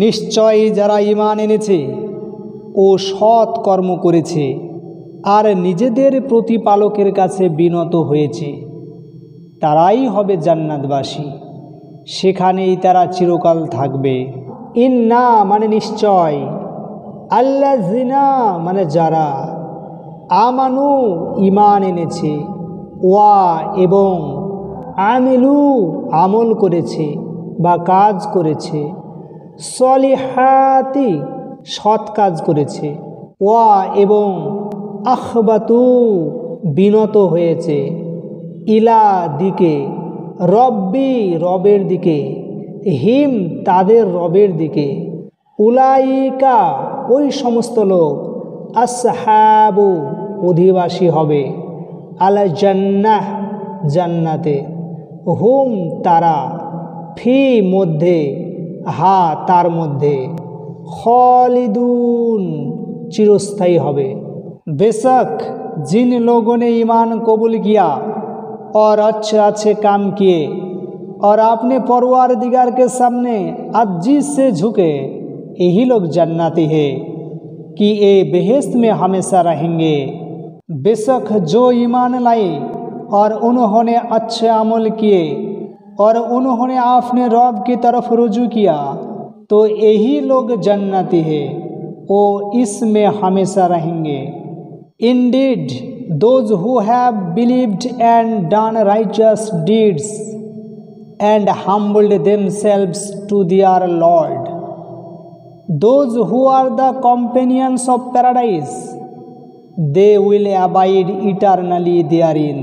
নিশ্চয় যারা ঈমান এনেছে ও সৎ কর্ম করেছে আর নিজেদের প্রতিপালকের কাছে বিনত হয়েছে তারাই হবে জান্নাতবাসী, সেখানেই তারা চিরকাল থাকবে। ইন্না মানে নিশ্চয়, আল্লাযিনা মানে যারা, আমানু ঈমান এনেছে, ওয়া এবং আমিলু আমল করেছে বা কাজ করেছে, সলিহাতি সৎ কাজ করেছে, ওয়া এবং আখবাতু বিনত হয়েছে, ইলা দিকে, রব্বি রবের দিকে, হিম তাদের রবের দিকে, উলাইকা ওই সমস্ত লোক, আসহাবু অধিবাসী হবে, আল জান্নাহ জান্নাতে, হুম তারা, ফি মধ্যে, হা তার মধ্যে, খালিদুন চিরস্থায়ী হবে। बेशक जिन लोगों ने ईमान कबूल किया और अच्छे अच्छे काम किए और अपने परवरदिगार के सामने अजीज से झुके, यही लोग जन्नती है कि ये बेहेश्त में हमेशा रहेंगे। बेशक जो ईमान लाए और उन्होंने अच्छे अमल किए और उन्होंने अपने रब की तरफ रुजू किया तो यही लोग जन्नती है, वो इसमें हमेशा रहेंगे। Indeed, those who have believed and done righteous deeds and humbled themselves to their Lord, those who are the companions of paradise, they will abide eternally therein.